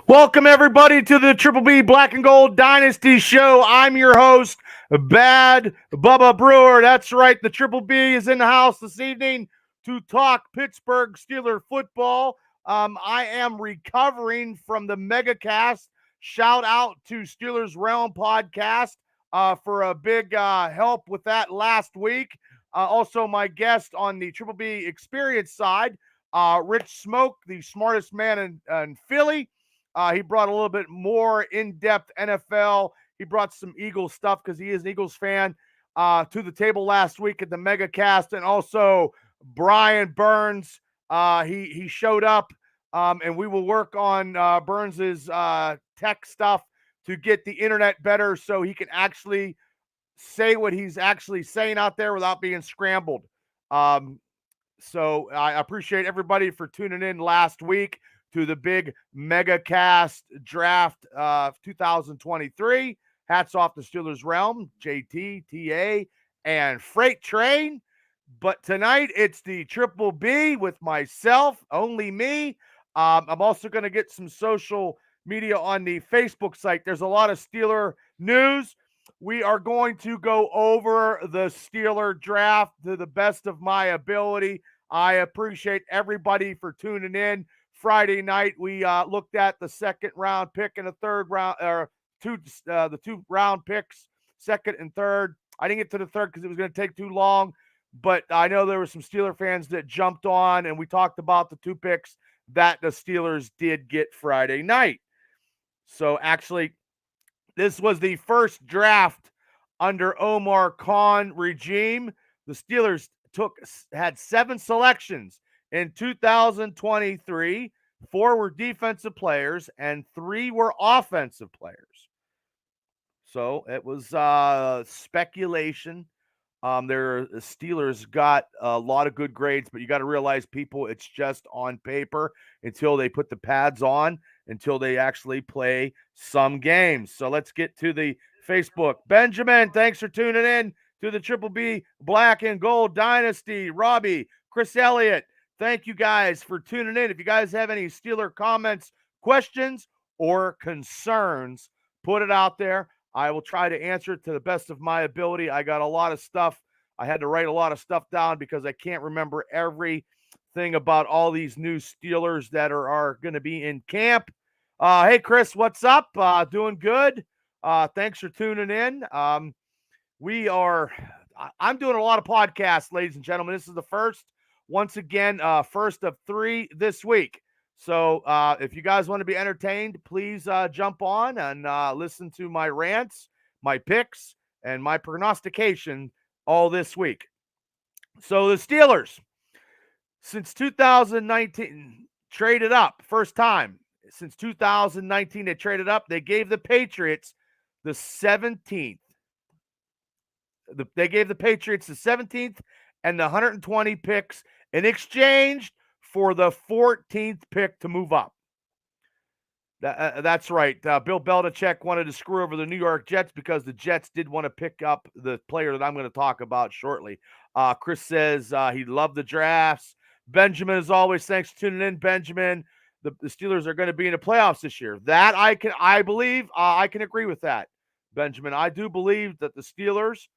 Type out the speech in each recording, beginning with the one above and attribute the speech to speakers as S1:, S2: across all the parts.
S1: Welcome, everybody, to the Triple B Black and Gold Dynasty Show. I'm your host, Bad Bubba Brewer. That's right, the Triple B is in the house this evening to talk Pittsburgh Steelers football. I am recovering from the megacast. Shout out to Steelers Realm podcast for a big help with that last week. Also, my guest on the Triple B experience side, Rich Smoke, the smartest man in Philly. He brought a little bit more in-depth NFL. He brought some Eagles stuff because he is an Eagles fan to the table last week at the MegaCast. And also Brian Burns, he showed up, and we will work on Burns's tech stuff to get the internet better so he can actually say what he's actually saying out there without being scrambled. So I appreciate everybody for tuning in last week to the big MegaCast draft 2023. Hats off to Steelers Realm, JT, TA, and Freight Train. But tonight it's the Triple B with myself, only me. I'm also going to get some social media on the Facebook site. There's a lot of Steeler news. We are going to go over the Steeler draft to the best of my ability. I appreciate everybody for tuning in. Friday night, we looked at the second round pick and the third round, or the 2 round picks, second and third. I didn't get to the third because it was going to take too long, but I know there were some Steeler fans that jumped on, and we talked about the 2 picks that the Steelers did get Friday night. So actually, this was the first draft under Omar Khan regime. The Steelers had 7 selections in 2023. 4 were defensive players and 3 were offensive players. So it was speculation. The Steelers got a lot of good grades, but you got to realize, people, it's just on paper until they put the pads on, until they actually play some games. So let's get to the Facebook. Benjamin, thanks for tuning in to the Triple B Black and Gold Dynasty. Robbie, Chris Elliott, thank you guys for tuning in. If you guys have any Steeler comments, questions, or concerns, put it out there. I will try to answer it to the best of my ability. I got a lot of stuff. I had to write a lot of stuff down because I can't remember everything about all these new Steelers that are going to be in camp. Hey, Chris, what's up? Doing good. Thanks for tuning in. I'm doing a lot of podcasts, ladies and gentlemen. This is the first, once again, first of 3 this week. So if you guys want to be entertained, please jump on and listen to my rants, my picks, and my prognostication all this week. So the Steelers, since 2019, traded up. First time since 2019 they traded up. They gave the Patriots the 17th. They gave the Patriots the 17th and the 120 picks in exchange for the 14th pick to move up. That's right. Bill Belichick wanted to screw over the New York Jets because the Jets did want to pick up the player that I'm going to talk about shortly. Chris says he loved the drafts. Benjamin, as always, thanks for tuning in, Benjamin. The Steelers are going to be in the playoffs this year. That I believe I can agree with that, Benjamin. I do believe that the Steelers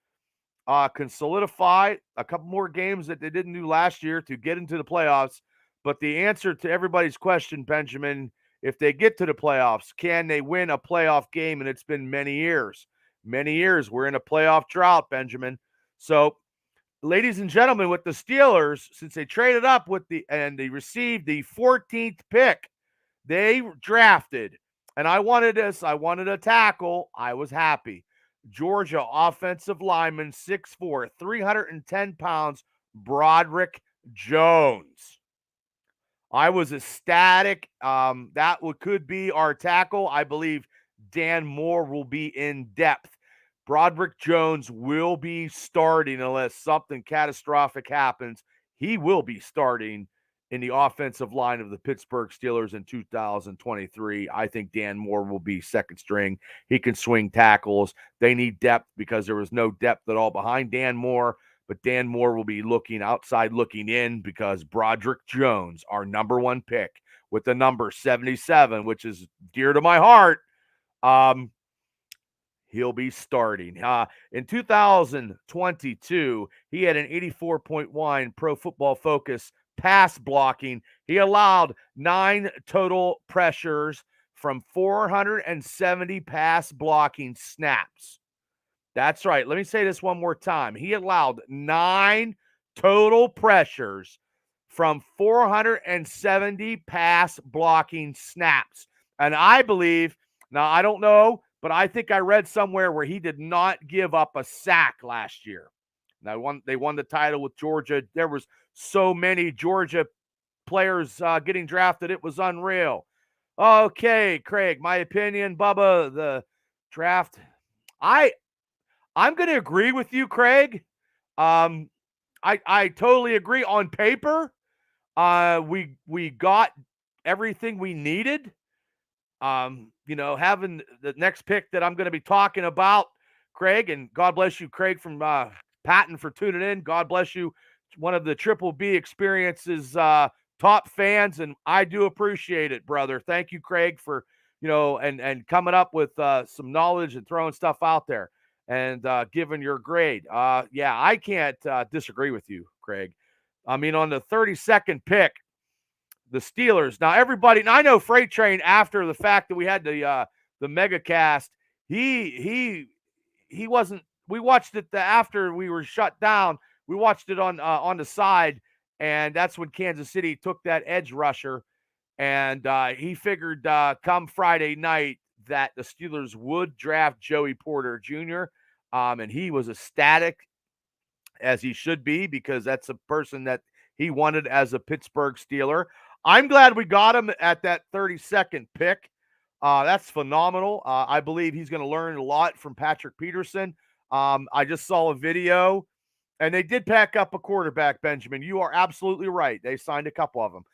S1: can solidify a couple more games that they didn't do last year to get into the playoffs. But the answer to everybody's question, Benjamin, if they get to the playoffs, can they win a playoff game? And it's been many years. Many years. We're in a playoff drought, Benjamin. So, ladies and gentlemen, with the Steelers, since they traded up and they received the 14th pick, they drafted, and I wanted a tackle. I was happy. Georgia offensive lineman, 6'4", 310 pounds, Broderick Jones. I was ecstatic. That could be our tackle. I believe Dan Moore will be in depth. Broderick Jones will be starting unless something catastrophic happens. He will be starting in the offensive line of the Pittsburgh Steelers in 2023. I think Dan Moore will be second string. He can swing tackles. They need depth because there was no depth at all behind Dan Moore. But Dan Moore will be looking outside, looking in, because Broderick Jones, our number 1 pick, with the number 77, which is dear to my heart. He'll be starting. In 2022, he had an 84.1 Pro Football Focus pass blocking. He allowed 9 total pressures from 470 pass blocking snaps. That's right. Let me say this one more time. He allowed 9 total pressures from 470 pass blocking snaps. And I believe, now I don't know, but I think I read somewhere where he did not give up a sack last year. Now they won the title with Georgia. There was so many Georgia players getting drafted, it was unreal. Okay, Craig, my opinion, Bubba, the draft. I'm going to agree with you, Craig. I totally agree. On paper, we got everything we needed. Having the next pick that I'm going to be talking about, Craig, and God bless you, Craig, from Patton, for tuning in. God bless you, one of the Triple B Experience's top fans, and I do appreciate it, brother. Thank you, Craig, for and coming up with some knowledge and throwing stuff out there and giving your grade. Yeah, I can't disagree with you, Craig. I mean, on the 32nd pick, the Steelers. Now, everybody, and I know Freight Train, after the fact that we had the mega cast, he wasn't. We watched it after we were shut down. We watched it on the side, and that's when Kansas City took that edge rusher, and he figured come Friday night that the Steelers would draft Joey Porter Jr. And he was ecstatic, as he should be, because that's a person that he wanted as a Pittsburgh Steeler. I'm glad we got him at that 32nd pick. That's phenomenal. I believe he's going to learn a lot from Patrick Peterson. I just saw a video, and they did pack up a quarterback, Benjamin. You are absolutely right. They signed a couple of them.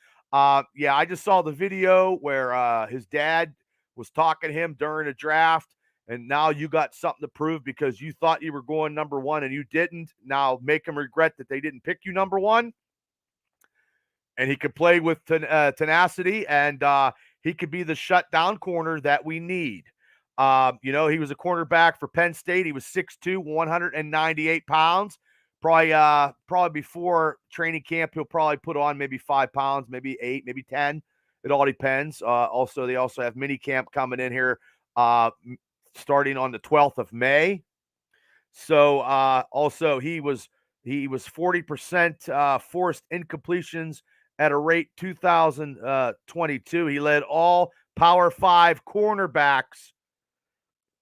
S1: Yeah, I just saw the video where his dad was talking to him during a draft, and now you got something to prove because you thought you were going number 1 and you didn't. Now make him regret that they didn't pick you number 1. And he could play with tenacity, and he could be the shutdown corner that we need. He was a cornerback for Penn State. He was 6'2", 198 pounds. Probably before training camp, he'll probably put on maybe 5 pounds, maybe 8, maybe 10. It all depends. They also have mini camp coming in here starting on the 12th of May. So also he was 40% forced incompletions at a rate 2022. He led all Power 5 cornerbacks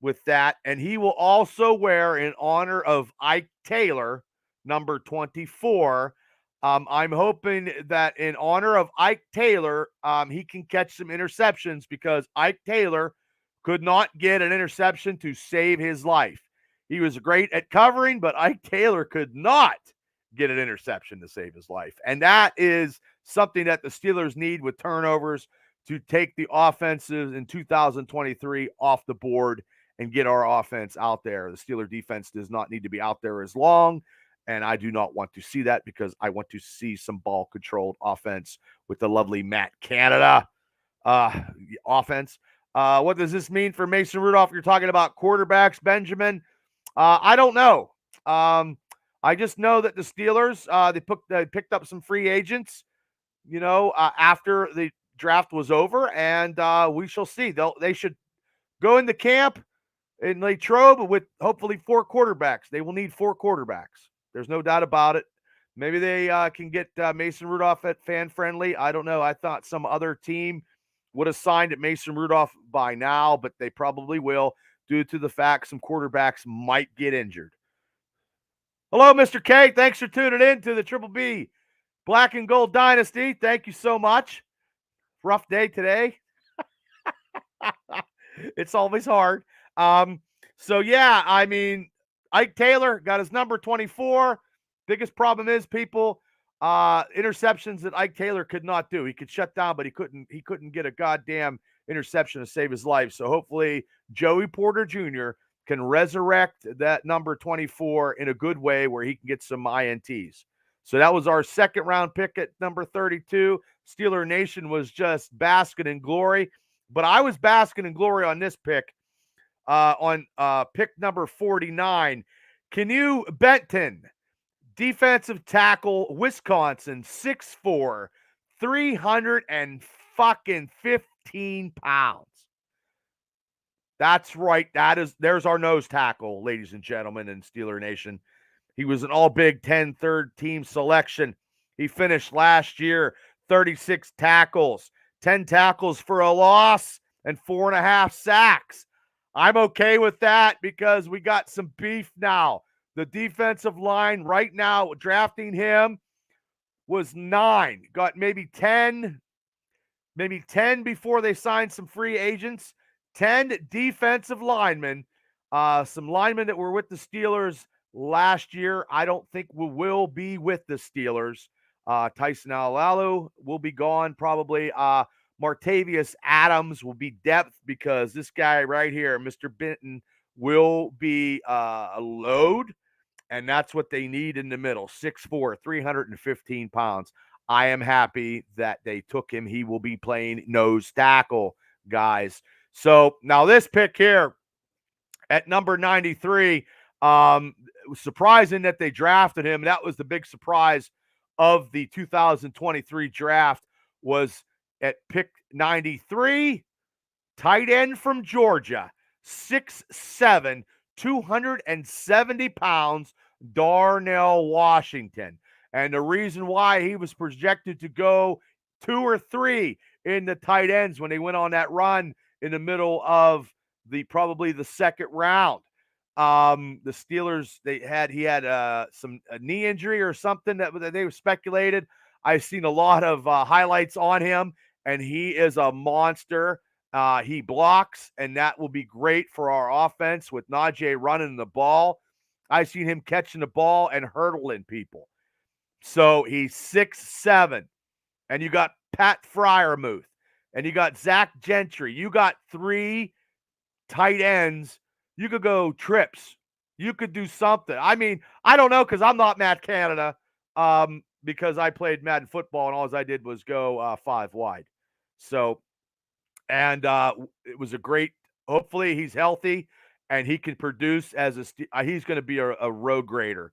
S1: with that, and he will also wear, in honor of Ike Taylor, number 24. I'm hoping that in honor of Ike Taylor, he can catch some interceptions, because Ike Taylor could not get an interception to save his life. He was great at covering, but Ike Taylor could not get an interception to save his life. And that is something that the Steelers need with turnovers to take the offenses in 2023 off the board and get our offense out there. The Steeler defense does not need to be out there as long, and I do not want to see that, because I want to see some ball-controlled offense with the lovely Matt Canada offense. What does this mean for Mason Rudolph? You're talking about quarterbacks, Benjamin. I don't know. I just know that the Steelers, they picked up some free agents, after the draft was over, and we shall see. They should go into camp in Latrobe with hopefully 4 quarterbacks. They will need 4 quarterbacks. There's no doubt about it. Maybe they can get Mason Rudolph at Fan Friendly. I don't know. I thought some other team would have signed at Mason Rudolph by now, but they probably will, due to the fact some quarterbacks might get injured. Hello, Mr. K. Thanks for tuning in to the Triple B Black and Gold Dynasty. Thank you so much. Rough day today. It's always hard. So yeah, I mean, Ike Taylor got his number 24. Biggest problem is people interceptions that Ike Taylor could not do. He could shut down, but he couldn't get a goddamn interception to save his life. So hopefully Joey Porter Jr. can resurrect that number 24 in a good way where he can get some INTs. So that was our second round pick at number 32. Steeler Nation was just basking in glory. But I was basking in glory on this pick, on pick number 49. Can you, Benton, defensive tackle, Wisconsin, 6'4", 315 pounds. That's right. There's our nose tackle, ladies and gentlemen, in Steeler Nation. He was an all Big Ten third team selection. He finished last year 36 tackles, 10 tackles for a loss, and 4.5 sacks. I'm okay with that because we got some beef now. The defensive line right now, drafting him, was 9. Got maybe 10 before they signed some free agents. 10 defensive linemen, some linemen that were with the Steelers last year. I don't think will be with the Steelers. Tyson Alualu will be gone probably. Martavius Adams will be depth because this guy right here, Mr. Benton, will be a load, and that's what they need in the middle. 6'4", 315 pounds. I am happy that they took him. He will be playing nose tackle, guys. So now this pick here at number 93, it was surprising that they drafted him. That was the big surprise of the 2023 draft, was at pick 93, tight end from Georgia, 6'7", 270 pounds, Darnell Washington. And the reason why he was projected to go 2 or 3 in the tight ends when they went on that run in the middle of probably the second round. The Steelers, he had a knee injury or something that they speculated. I've seen a lot of highlights on him, and he is a monster. He blocks, and that will be great for our offense with Najee running the ball. I've seen him catching the ball and hurdling people. So he's 6'7", and you got Pat Freiermuth, and you got Zach Gentry. You got 3 tight ends. You could go trips. You could do something. I mean, I don't know because I'm not Matt Canada, because I played Madden football and all I did was go 5 wide. So, and it was a great. Hopefully, he's healthy and he can produce as he's going to be a road grader.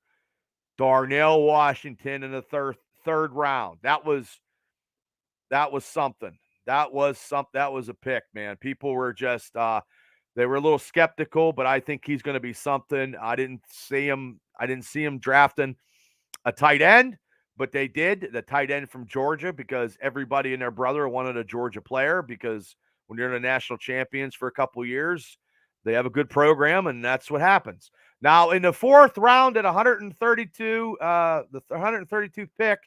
S1: Darnell Washington in the third round. That was something. That was a pick, man. People were just they were a little skeptical, but I think he's going to be something. I didn't see him drafting a tight end, but they did. The tight end from Georgia, because everybody and their brother wanted a Georgia player, because when you're in the national champions for a couple years, they have a good program, and that's what happens. Now, in the 4th round at 132, the 132th pick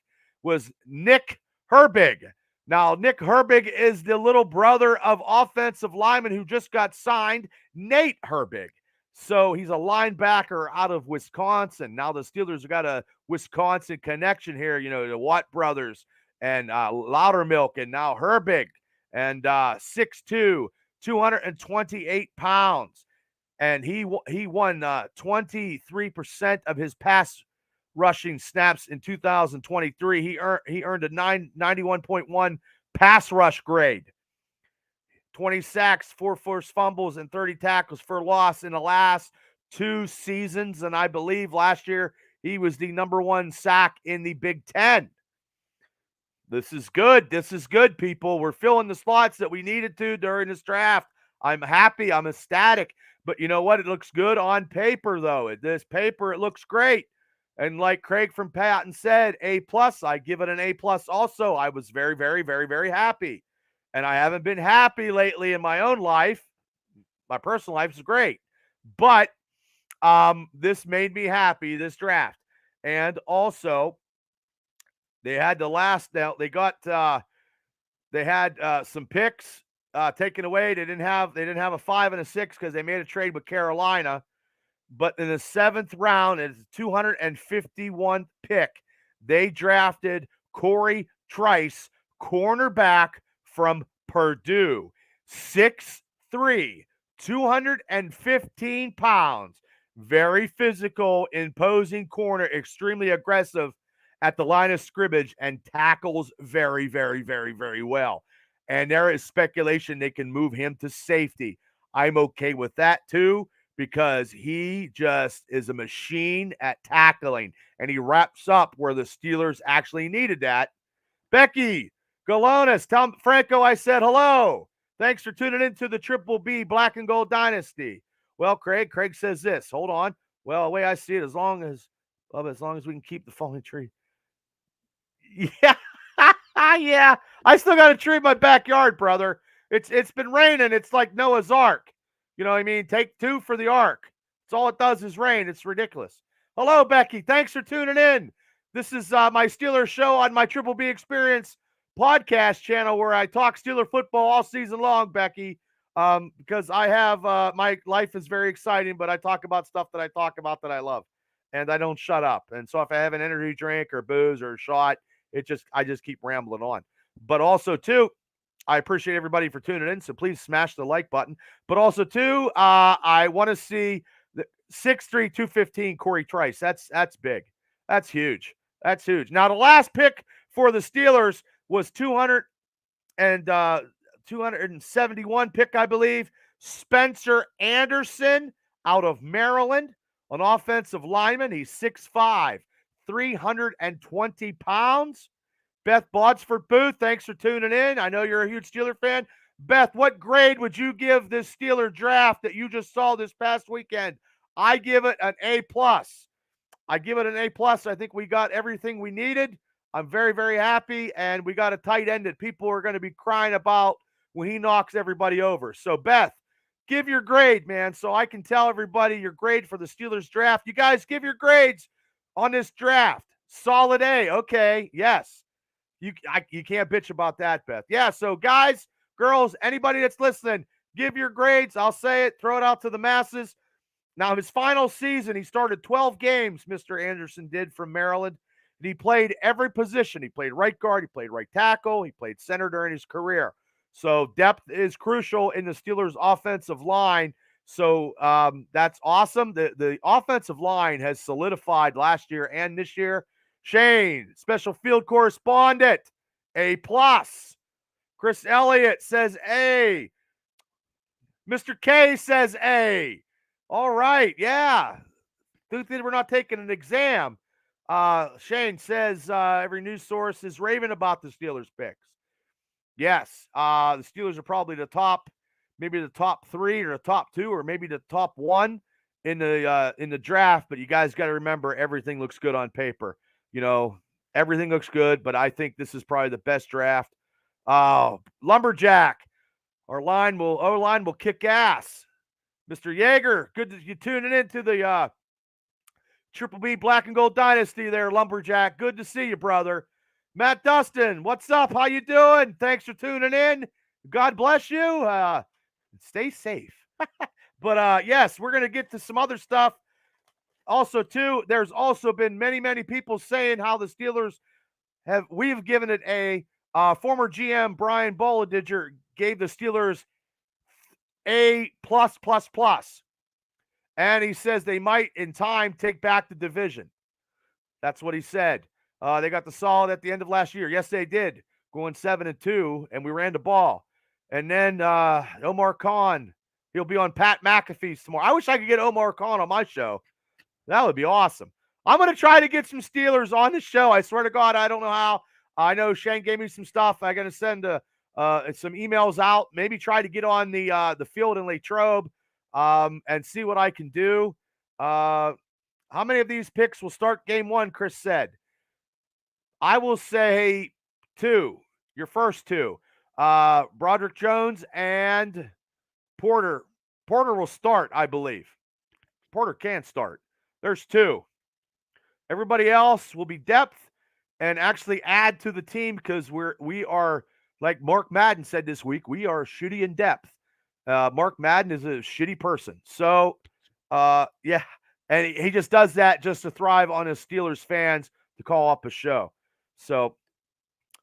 S1: was Nick Herbig. Now, Nick Herbig is the little brother of offensive lineman who just got signed, Nate Herbig. So he's a linebacker out of Wisconsin. Now the Steelers have got a Wisconsin connection here, the Watt brothers and Loudermilk, and now Herbig, and 6'2", 228 pounds. And he won 23% of his pass rushing snaps in 2023. He earned a 91.1 pass rush grade. 20 sacks, 4 forced fumbles, and 30 tackles for loss in the last 2 seasons. And I believe last year he was the number 1 sack in the Big Ten. This is good. This is good, people. We're filling the slots that we needed to during this draft. I'm happy. I'm ecstatic. But you know what? It looks good on paper, though. This paper, it looks great. And like Craig from Patton said, A+. I give it an A+ also. I was very, very, very, very happy. And I haven't been happy lately in my own life. My personal life is great. But this made me happy, this draft. And also, they had they had some picks taken away. They didn't have a 5 and a 6 because they made a trade with Carolina. But in the 7th round, it's 251th pick, they drafted Corey Trice, cornerback from Purdue. 6'3", 215 pounds. Very physical, imposing corner, extremely aggressive at the line of scrimmage and tackles very, very, very, very well. And there is speculation they can move him to safety. I'm okay with that too, because he just is a machine at tackling, and he wraps up where the Steelers actually needed that. Becky Galonis, tell Franco I said hello. Thanks for tuning into the Triple B Black and Gold Dynasty. Well, Craig says this. Hold on. Well, the way I see it, as long as we can keep the fallen tree. Yeah. Yeah. I still got a tree in my backyard, brother. It's been raining. It's like Noah's Ark. You know what I mean? Take 2 for the Ark. It's all it does is rain. It's ridiculous. Hello, Becky. Thanks for tuning in. This is my Steelers show on my Triple B Experience podcast channel where I talk Steeler football all season long, Becky, because I have my life is very exciting, but I talk about stuff that I love, and I don't shut up. And so if I have an energy drink or booze or a shot, I just keep rambling on. But also, too, I appreciate everybody for tuning in, so please smash the like button. But also, too, I want to see the 6'3", 215 Corey Trice. That's big. That's huge. That's huge. Now, the last pick for the Steelers was 271 pick, I believe. Spencer Anderson out of Maryland, an offensive lineman. He's 6'5", 320 pounds. Beth Bodsford Booth, thanks for tuning in. I know you're a huge Steeler fan. Beth, what grade would you give this Steeler draft that you just saw this past weekend? I give it an A+. I give it an A+. I think we got everything we needed. I'm very, very happy, and we got a tight end that people are going to be crying about when he knocks everybody over. So, Beth, give your grade, man, so I can tell everybody your grade for the Steelers draft. You guys give your grades on this draft. Solid A. Okay, yes. You can't bitch about that, Beth. Yeah, so guys, girls, anybody that's listening, give your grades. I'll say it. Throw it out to the masses. Now, his final season, he started 12 games, Mr. Anderson did, from Maryland. And he played every position. He played right guard. He played right tackle. He played center during his career. So depth is crucial in the Steelers' offensive line. So that's awesome. The offensive line has solidified last year and this year. Shane, special field correspondent, A+. Chris Elliott says A. Mr. K says A. All right, yeah. Good thing we're not taking an exam. Shane says every news source is raving about the Steelers picks. Yes, the Steelers are probably maybe the top 3 or the top 2 or maybe the top 1 in the draft. But you guys got to remember, everything looks good on paper. You know, everything looks good, but I think this is probably the best draft. Lumberjack, our O-line will kick ass. Mr. Yeager, good that you tuning into the Triple B Black and Gold Dynasty there, Lumberjack. Good to see you, brother. Matt Dustin, what's up? How you doing? Thanks for tuning in. God bless you. Stay safe. But yes, we're going to get to some other stuff. Also, too, there's also been many, many people saying how the Steelers we've given it a former GM Brian Boledinger gave the Steelers A+++. And he says they might, in time, take back the division. That's what he said. They got the solid at the end of last year. Yes, they did, going 7-2, and we ran the ball. And then Omar Khan, he'll be on Pat McAfee's tomorrow. I wish I could get Omar Khan on my show. That would be awesome. I'm going to try to get some Steelers on the show. I swear to God, I don't know how. I know Shane gave me some stuff. I'm going to send some emails out. Maybe try to get on the field in Latrobe and see what I can do. How many of these picks will start game 1, Chris said? I will say 2. Your first 2. Broderick Jones and Porter. Porter will start, I believe. Porter can start. There's 2. Everybody else will be depth and actually add to the team because we are, like Mark Madden said this week, we are shitty in depth. Mark Madden is a shitty person. So, yeah. And he just does that just to thrive on his Steelers fans to call up a show. So,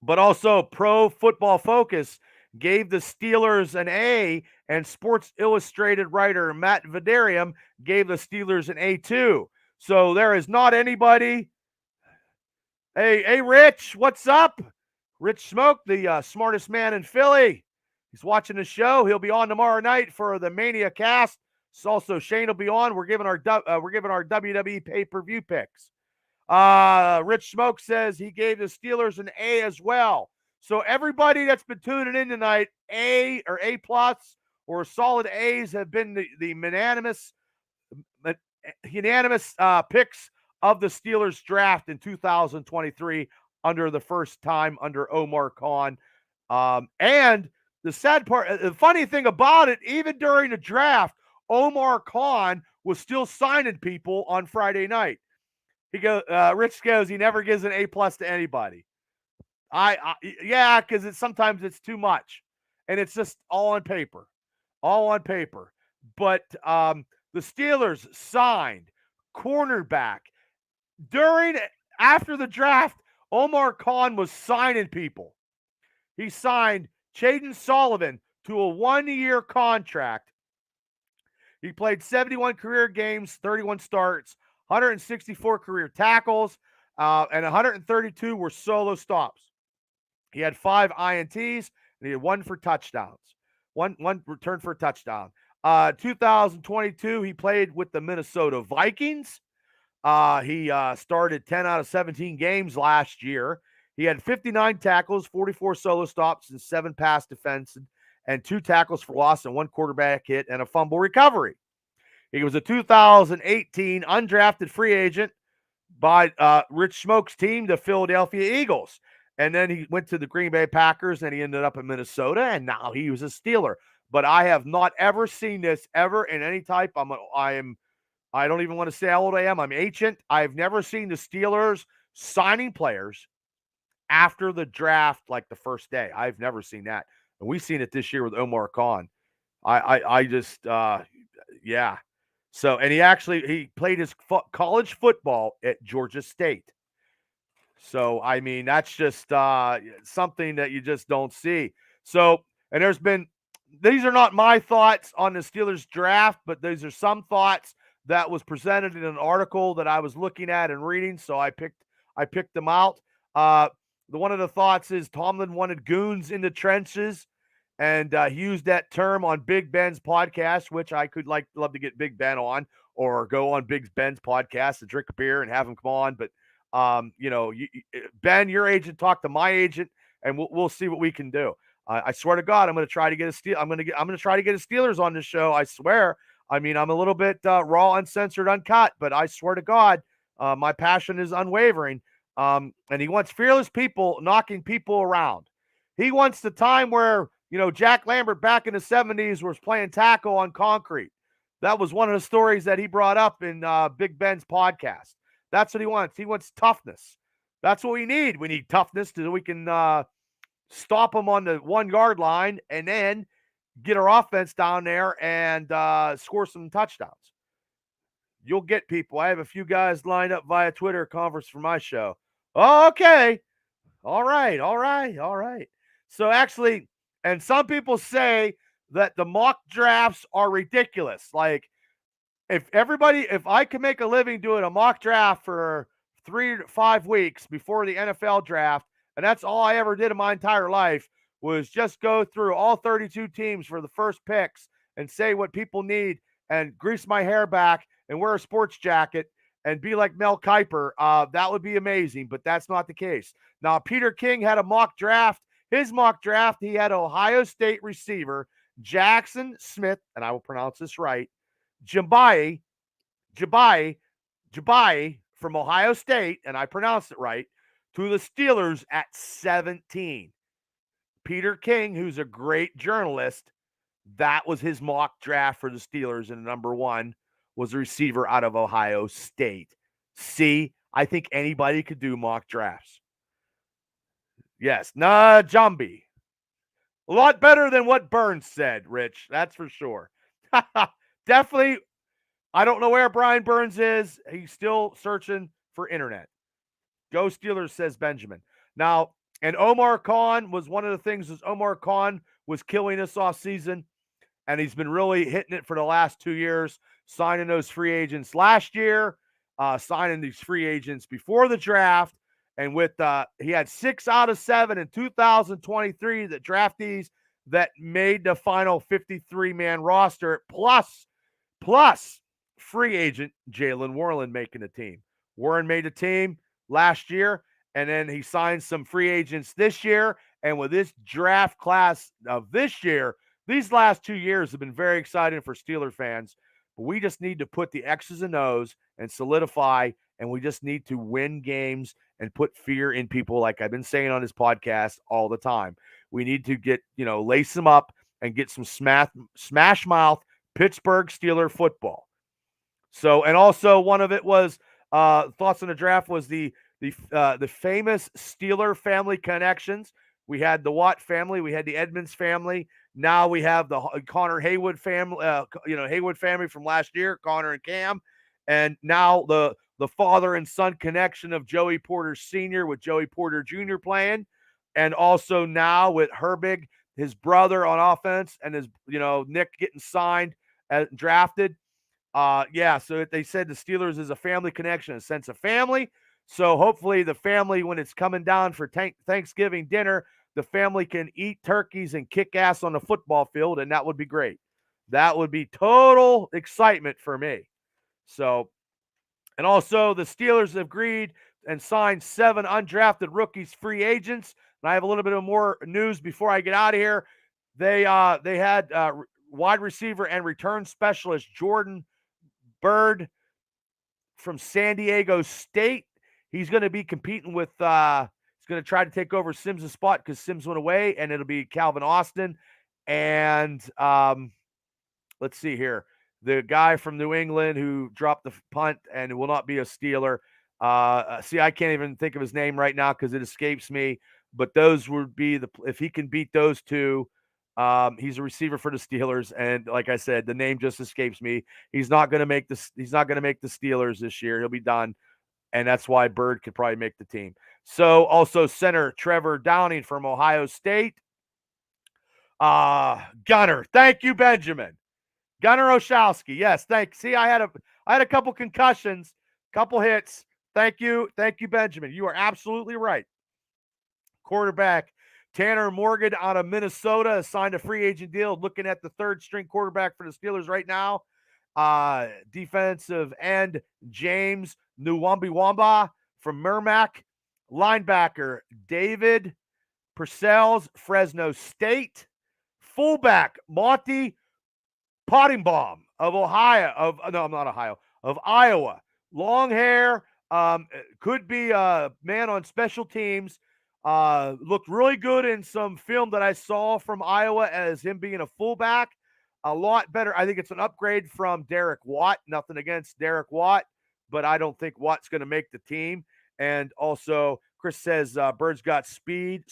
S1: but also Pro Football Focus gave the Steelers an A, and Sports Illustrated writer Matt Vidarium gave the Steelers an A2. So there is not anybody Hey, Rich, what's up? Rich Smoke, the smartest man in Philly. He's watching the show. He'll be on tomorrow night for the Mania Cast. So also, Shane will be on. We're giving our WWE pay-per-view picks. Rich Smoke says he gave the Steelers an A as well. So everybody that's been tuning in tonight, A or A plus or solid A's have been the unanimous picks of the Steelers draft in 2023 under the first time under Omar Khan. And the sad part, the funny thing about it, even during the draft, Omar Khan was still signing people on Friday night. Rich goes, he never gives an A plus to anybody. Yeah, because sometimes it's too much, and it's just all on paper. But the Steelers signed cornerback after the draft. Omar Khan was signing people. He signed Chaden Sullivan to a 1-year contract. He played 71 career games, 31 starts, 164 career tackles, and 132 were solo stops. He had 5 INTs, and he had 1 for touchdowns. One return for a touchdown. 2022, he played with the Minnesota Vikings. He started 10 out of 17 games last year. He had 59 tackles, 44 solo stops, and 7 pass defense, and 2 tackles for loss, and 1 quarterback hit, and a fumble recovery. He was a 2018 undrafted free agent by Rich Smoke's team, the Philadelphia Eagles. And then he went to the Green Bay Packers, and he ended up in Minnesota, and now he was a Steeler. But I have not ever seen this ever in any type. I don't even want to say how old I am. I'm ancient. I've never seen the Steelers signing players after the draft like the first day. I've never seen that. And we've seen it this year with Omar Khan. I just, yeah. So, and he played his college football at Georgia State. So, I mean, that's just something that you just don't see. So, and these are not my thoughts on the Steelers draft, but these are some thoughts that was presented in an article that I was looking at and reading. So I picked them out. One of the thoughts is Tomlin wanted goons in the trenches, and he used that term on Big Ben's podcast, which I could love to get Big Ben on, or go on Big Ben's podcast and drink a beer and have him come on. But Ben, your agent, talk to my agent, and we'll see what we can do. I swear to God, I'm going to try to get I'm going to try to get a Steelers on this show. I swear. I mean, I'm a little bit raw, uncensored, uncut, but I swear to God, my passion is unwavering. And he wants fearless people knocking people around. He wants the time where, Jack Lambert back in the 70s was playing tackle on concrete. That was one of the stories that he brought up in Big Ben's podcast. That's what he wants. He wants toughness. That's what we need. We need toughness so we can stop them on the 1-yard line and then get our offense down there and score some touchdowns. You'll get people. I have a few guys lined up via Twitter converse for my show. Oh, okay. All right. So actually, and some people say that the mock drafts are ridiculous. Like, if I can make a living doing a mock draft for 3 to 5 weeks before the NFL draft, and that's all I ever did in my entire life, was just go through all 32 teams for the first picks and say what people need and grease my hair back and wear a sports jacket and be like Mel Kiper, that would be amazing, but that's not the case. Now, Peter King had a mock draft. His mock draft, he had Ohio State receiver Jackson Smith, and I will pronounce this right, Jabai from Ohio State, and I pronounced it right, to the Steelers at 17. Peter King, who's a great journalist, that was his mock draft for the Steelers, and number 1 was a receiver out of Ohio State. See, I think anybody could do mock drafts. Yes, Najambi. A lot better than what Burns said, Rich. That's for sure. Definitely. I don't know where Brian Burns is. He's still searching for internet. Go Steelers, says Benjamin. Now, and Omar Khan was one of the things is Omar Khan was killing us off season, and he's been really hitting it for the last 2 years, signing those free agents last year, signing these free agents before the draft, And with he had 6 out of 7 in 2023 that draftees that made the final 53-man roster, plus free agent Jalen Warren making the team. Warren made the team last year, and then he signed some free agents this year. And with this draft class of this year, these last 2 years have been very exciting for Steeler fans. But we just need to put the X's and O's and solidify, and we just need to win games and put fear in people, like I've been saying on this podcast all the time. We need to get, lace them up and get some smash mouth Pittsburgh Steeler football. So, and also one of it was thoughts on the draft was the famous Steeler family connections. We had the Watt family, we had the Edmonds family. Now we have the Connor Haywood family, Haywood family from last year, Connor and Cam, and now the father and son connection of Joey Porter Sr. with Joey Porter Jr. playing, and also now with Herbig, his brother on offense, and his Nick getting signed and drafted. So they said the Steelers is a family connection, a sense of family. So hopefully the family, when it's coming down for Thanksgiving dinner, the family can eat turkeys and kick ass on the football field, and that would be great. That would be total excitement for me. So, and also the Steelers have agreed and signed 7 undrafted rookies, free agents. And I have a little bit of more news before I get out of here. They had wide receiver and return specialist Jordan Byrd from San Diego State. He's going to be competing with he's going to try to take over Sims' spot because Sims went away, and it'll be Calvin Austin. And let's see here. The guy from New England who dropped the punt and will not be a Steeler. I can't even think of his name right now because it escapes me. But those would be if he can beat those two. He's a receiver for the Steelers, and like I said, the name just escapes me. He's not going to make the Steelers this year. He'll be done, and that's why Byrd could probably make the team. So also center Trevor Downing from Ohio State. Gunner, thank you, Benjamin. Gunner Oshowski, yes, thanks. See, I had a couple concussions, couple hits. Thank you, Benjamin. You are absolutely right. Quarterback Tanner Morgan out of Minnesota has signed a free agent deal, looking at the third string quarterback for the Steelers right now. Defensive end James Nwambi-Wamba from Merrimack. Linebacker David Purcells, Fresno State. Fullback Monty Pottingbaum of Iowa. Long hair, could be a man on special teams. Looked really good in some film that I saw from Iowa as him being a fullback. A lot better. I think it's an upgrade from Derek Watt. Nothing against Derek Watt, but I don't think Watt's going to make the team. And also, Chris says Bird's got speed.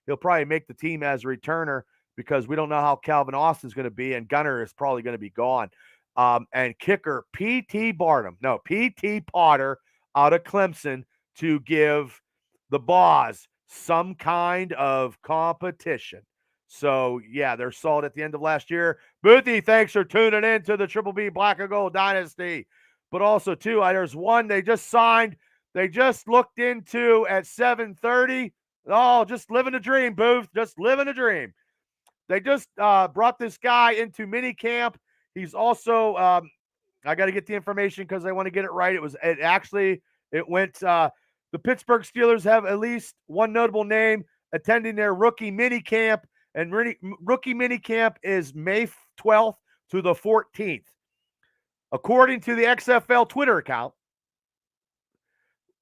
S1: He'll probably make the team as a returner because we don't know how Calvin Austin's going to be, and Gunner is probably going to be gone. And kicker P.T. Potter out of Clemson to give the Boss some kind of competition. So, yeah, they're solid at the end of last year. Boothie, thanks for tuning in to the Triple B Black and Gold Dynasty. But also, too, there's one they just signed. They just looked into at 7:30. Oh, just living a dream, Booth. Just living a dream. They just brought this guy into mini camp. He's also, I got to get the information because I want to get it right. It went, the Pittsburgh Steelers have at least one notable name attending their rookie mini camp, and rookie mini camp is May 12th to the 14th. According to the XFL Twitter account,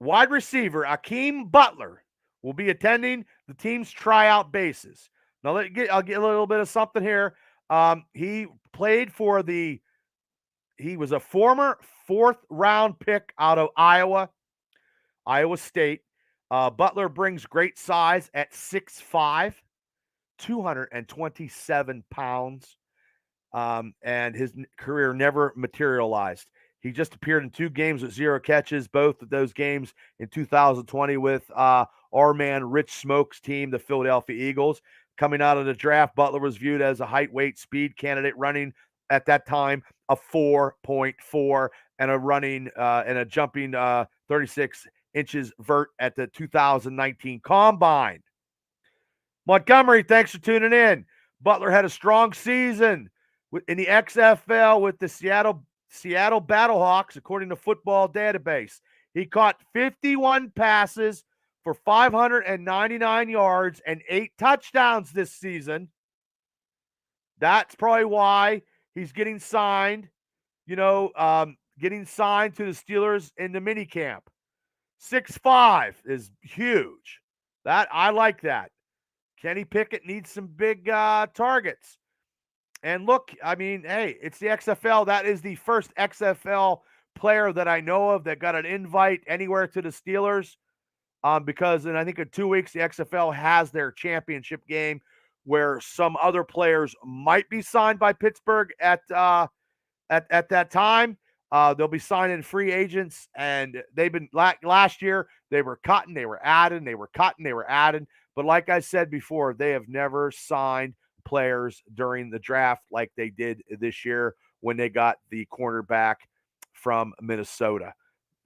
S1: wide receiver Akeem Butler will be attending the team's tryout bases. Now, I'll get a little bit of something here. He played for he was a former 4th-round pick out of Iowa State. Butler brings great size at 6'5", 227 pounds, and his career never materialized. He just appeared in 2 games with 0 catches, both of those games in 2020 with our man Rich Smoke's team, the Philadelphia Eagles. Coming out of the draft, Butler was viewed as a height, weight, speed candidate, running at that time a 4.4 and a running and a jumping 36 inches vert at the 2019 Combine. Montgomery, thanks for tuning in. Butler had a strong season in the XFL with the Seattle Battlehawks, according to Football Database. He caught 51 passes for 599 yards and 8 touchdowns this season. That's probably why he's getting signed, getting signed to the Steelers in the minicamp. 6'5" is huge. I like that. Kenny Pickett needs some big targets. And look, I mean, hey, it's the XFL. That is the first XFL player that I know of that got an invite anywhere to the Steelers. Because I think in 2 weeks, the XFL has their championship game where some other players might be signed by Pittsburgh at that time. They'll be signing free agents, and they've been last year. They were cutting, they were adding, they were cutting, they were adding. But like I said before, they have never signed players during the draft like they did this year when they got the cornerback from Minnesota,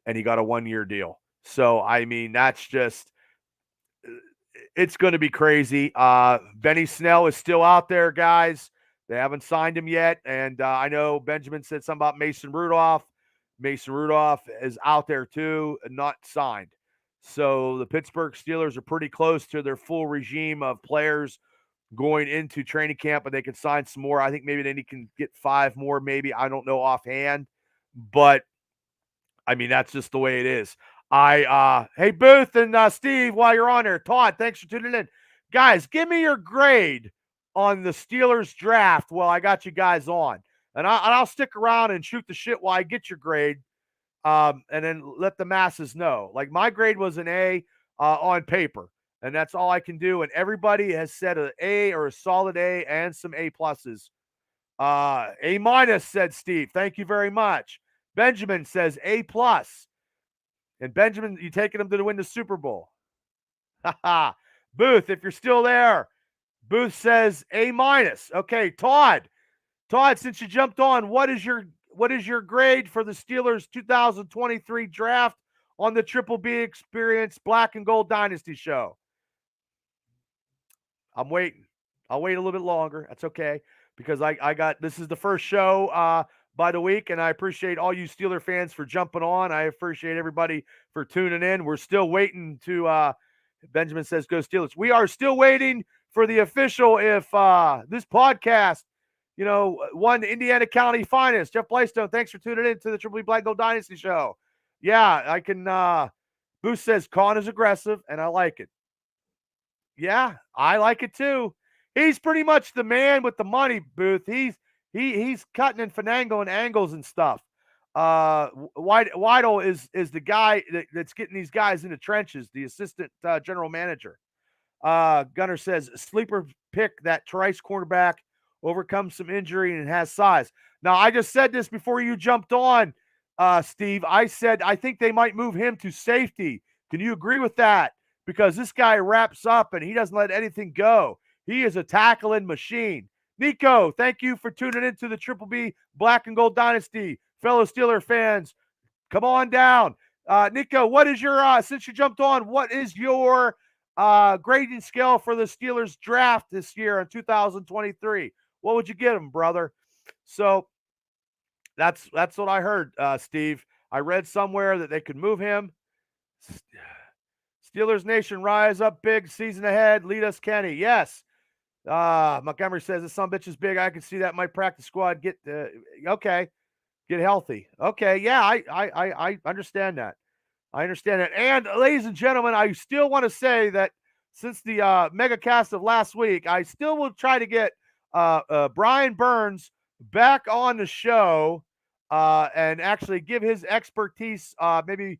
S1: and he got a 1-year deal. So, I mean, that's just it's going to be crazy. Benny Snell is still out there, guys. They haven't signed him yet. And I know Benjamin said something about Mason Rudolph. Mason Rudolph is out there too, not signed. So the Pittsburgh Steelers are pretty close to their full regime of players going into training camp, and they can sign some more. I think maybe they can get 5 more, maybe. I don't know offhand. But, I mean, that's just the way it is. Hey, Booth and Steve, while you're on there, Todd, thanks for tuning in. Guys, give me your grade on the Steelers draft while I got you guys on. And I'll stick around and shoot the shit while I get your grade, and then let the masses know. Like, my grade was an A on paper, and that's all I can do. And everybody has said an A or a solid A and some A pluses. A minus, said Steve. Thank you very much. Benjamin says A plus. And Benjamin, you taking them to win the Super Bowl. Booth, if you're still there, Booth says A minus. Okay, Todd, since you jumped on, what is your grade for the Steelers 2023 draft on the Triple B Experience Black and Gold Dynasty show? I'm waiting. I'll wait a little bit longer. That's okay, because this is the first show by the week, and I appreciate all you Steeler fans for jumping on. I appreciate everybody for tuning in. We're still waiting to Benjamin says go Steelers. We are still waiting for the official if this podcast, won the Indiana County Finest. Jeff Blaistone, thanks for tuning in to the Triple B Black Gold Dynasty show. Yeah, I can Booth says Con is aggressive, and I like it. Yeah, I like it too. He's pretty much the man with the money, Booth. He's cutting and finagling angles and stuff. Weidel is the guy that's getting these guys in the trenches, the assistant general manager. Gunner says, sleeper pick, that Trice cornerback overcomes some injury and has size. Now, I just said this before you jumped on, Steve. I said I think they might move him to safety. Can you agree with that? Because this guy wraps up and he doesn't let anything go. He is a tackling machine. Nico, thank you for tuning into the Triple B Black and Gold Dynasty. Fellow Steeler fans, come on down. Nico, what is your, since you jumped on, what is your grading scale for the Steelers draft this year in 2023? What would you get them, brother? So that's what I heard, Steve. I read somewhere that they could move him. Steelers Nation, rise up big, season ahead. Lead us, Kenny. Yes. Montgomery says this son bitch is big. I can see that my practice squad get okay, get healthy. Okay, yeah, I understand that. I understand that. And ladies and gentlemen, I still want to say that since the mega cast of last week, I still will try to get Brian Burns back on the show and actually give his expertise, maybe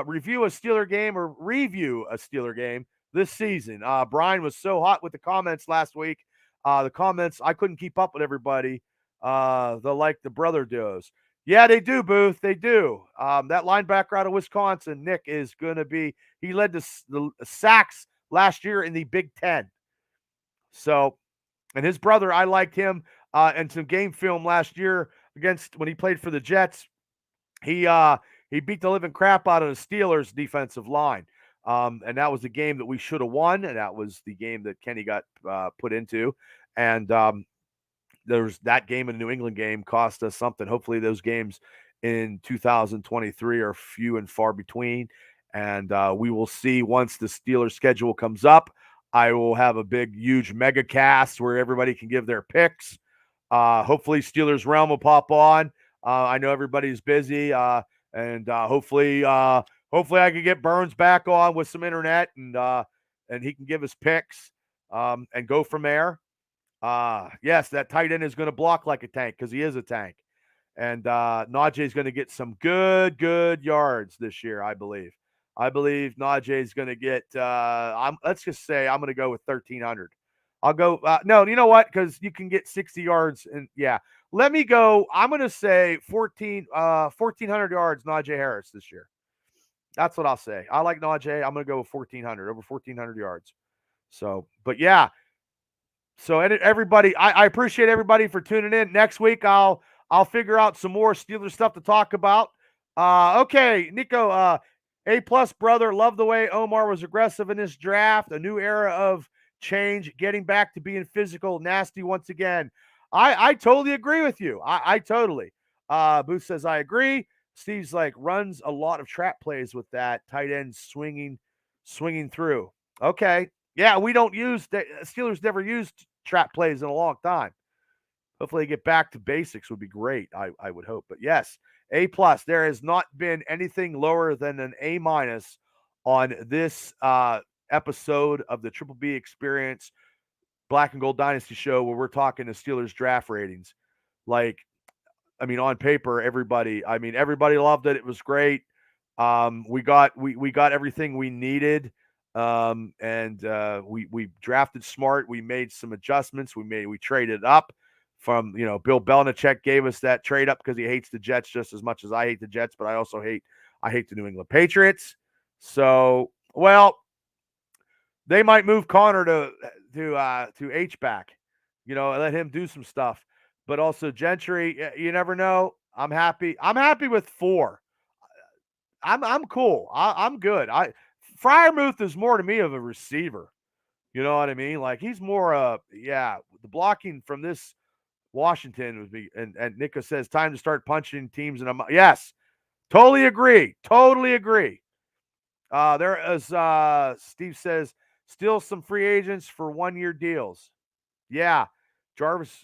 S1: review a Steeler game or review a Steeler game this season. Brian was so hot with the comments last week. The comments, I couldn't keep up with everybody. They're like the brother does. Yeah, they do, Booth. They do. That linebacker out of Wisconsin, Nick, is going to be – he led the sacks last year in the Big Ten. So, and his brother, I liked him in some game film last year against – when he played for the Jets. He He beat the living crap out of the Steelers defensive line. And that was the game that we should have won. And that was the game that Kenny got put into. And there's that game and the New England game cost us something. Hopefully those games in 2023 are few and far between. And we will see once the Steelers schedule comes up. I will have a big, huge mega cast where everybody can give their picks. Hopefully Steelers Realm will pop on. I know everybody's busy. And hopefully I can get Burns back on with some internet and he can give us picks and go from there. Yes, that tight end is going to block like a tank because he is a tank. And Najee is going to get some good yards this year, I believe. I believe Najee is going to get, let's just say I'm going to go with 1,300. I'll go, no, you know what? Because you can get 60 yards. And yeah, let me go. I'm going to say 1,400 yards, Najee Harris this year. That's what I'll say. I like Najee. I'm going to go with 1,400, over 1,400 yards. So, but yeah. So everybody, I appreciate everybody for tuning in. Next week, I'll figure out some more Steelers stuff to talk about. Okay, Nico, A+ brother, love the way Omar was aggressive in this draft. A new era of change, getting back to being physical, nasty once again. I totally agree with you. I totally. Booth says I agree. Steve's like runs a lot of trap plays with that tight end swinging through. Okay. Yeah, we don't use the Steelers never used trap plays in a long time. Hopefully they get back to basics would be great. I would hope. But yes, A+. There has not been anything lower than an A- on this episode of the Triple B Experience Black and Gold Dynasty show where we're talking the Steelers draft ratings. Like, I mean, on paper, everybody loved it. It was great. We got everything we needed. And we drafted smart. We made some adjustments. We traded up from, Bill Belichick gave us that trade up because he hates the Jets just as much as I hate the Jets, but I also hate the New England Patriots. So, well, they might move Connor to H-back, and let him do some stuff. But also Gentry, you never know. I'm happy with 4. I'm cool. I'm good. Freiermuth is more to me of a receiver. You know what I mean? Like he's more the blocking from this Washington would be and Nico says time to start punching teams in a yes. Totally agree. There is Steve says still some free agents for 1-year deals. Yeah. Jarvis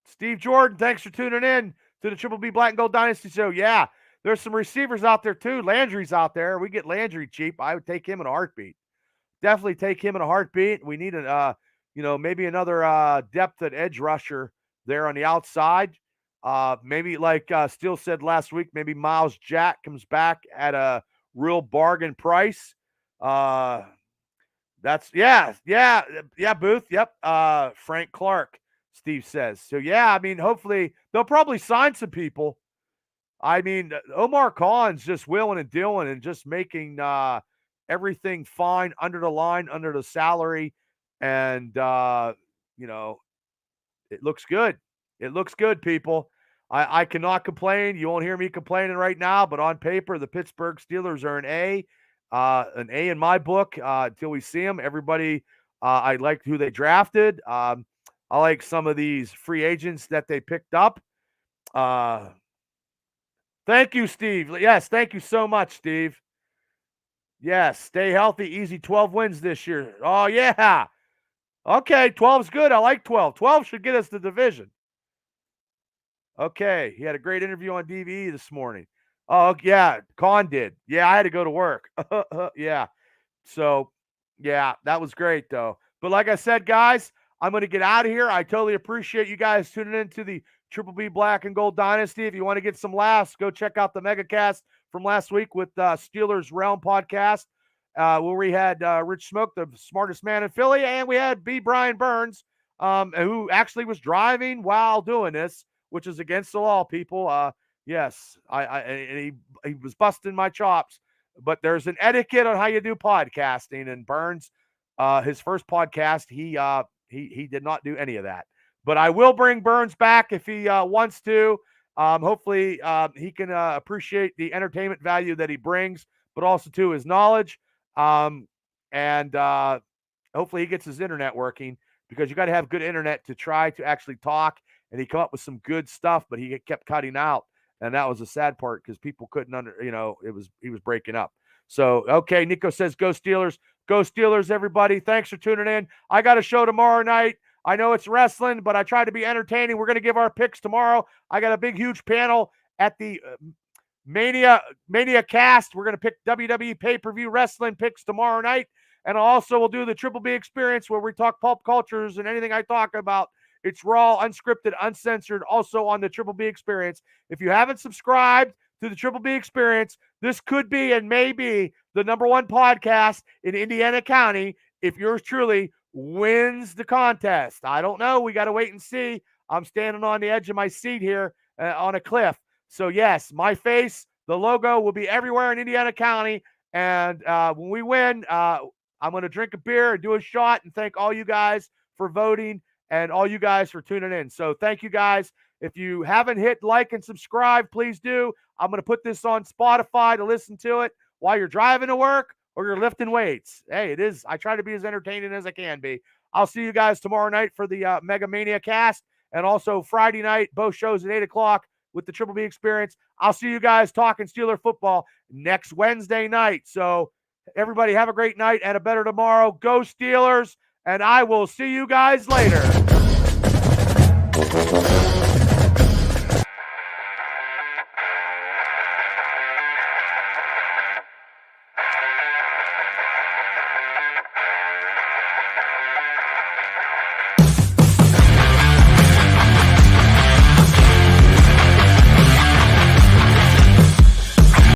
S1: Steve Jordan, thanks for tuning in to the Triple B Black and Gold Dynasty show. Yeah. There's some receivers out there too. Landry's out there. We get Landry cheap. I would take him in a heartbeat. Definitely take him in a heartbeat. We need maybe another depth at edge rusher there on the outside. Maybe like Steele said last week, maybe Miles Jack comes back at a real bargain price. That's Booth. Yep. Frank Clark, Steve says. So yeah, I mean, hopefully they'll probably sign some people. I mean, Omar Khan's just willing and dealing and just making everything fine under the line, under the salary. And, it looks good. It looks good, people. I cannot complain. You won't hear me complaining right now, but on paper, the Pittsburgh Steelers are an A in my book until we see them. Everybody, I like who they drafted. I like some of these free agents that they picked up. Thank you, Steve. Yes, thank you so much, Steve. Yes, stay healthy. Easy 12 wins this year. Oh, yeah. Okay, 12's good. I like 12. 12 should get us the division. Okay, he had a great interview on DVE this morning. Oh, yeah, Khan did. Yeah, I had to go to work. Yeah. So, yeah, that was great, though. But like I said, guys, I'm going to get out of here. I totally appreciate you guys tuning in to the Triple B Black and Gold Dynasty. If you want to get some laughs, go check out the MegaCast from last week with Steelers Realm podcast, where we had Rich Smoke, the smartest man in Philly, and we had B. Brian Burns, who actually was driving while doing this, which is against the law, people. Yes, he was busting my chops, but there's an etiquette on how you do podcasting, and Burns, his first podcast, he did not do any of that. But I will bring Burns back if he wants to. Hopefully, he can appreciate the entertainment value that he brings, but also to his knowledge. And hopefully, he gets his internet working, because you got to have good internet to try to actually talk. And he come up with some good stuff, but he kept cutting out, and that was the sad part, because people couldn't he was breaking up. So okay, Nico says go Steelers, go Steelers, everybody. Thanks for tuning in. I got a show tomorrow night. I know it's wrestling, but I try to be entertaining. We're going to give our picks tomorrow. I got a big, huge panel at the Mania Cast. We're going to pick WWE pay-per-view wrestling picks tomorrow night. And also we'll do the Triple B Experience, where we talk pulp cultures, and anything I talk about, it's raw, unscripted, uncensored, also on the Triple B Experience. If you haven't subscribed to the Triple B Experience, this could be and may be the #1 podcast in Indiana County if yours truly wins the contest. I don't know. We got to wait and see. I'm standing on the edge of my seat here on a cliff. So, yes, my face, the logo will be everywhere in Indiana County. And when we win, I'm going to drink a beer and do a shot and thank all you guys for voting and all you guys for tuning in. So thank you guys. If you haven't hit like and subscribe, please do. I'm going to put this on Spotify to listen to it while you're driving to work or you're lifting weights. Hey, it is. I try to be as entertaining as I can be. I'll see you guys tomorrow night for the Mega Mania Cast, and also Friday night, both shows at 8 o'clock with the Triple B Experience. I'll see you guys talking Steeler football next Wednesday night. So everybody have a great night and a better tomorrow. Go Steelers, and I will see you guys later.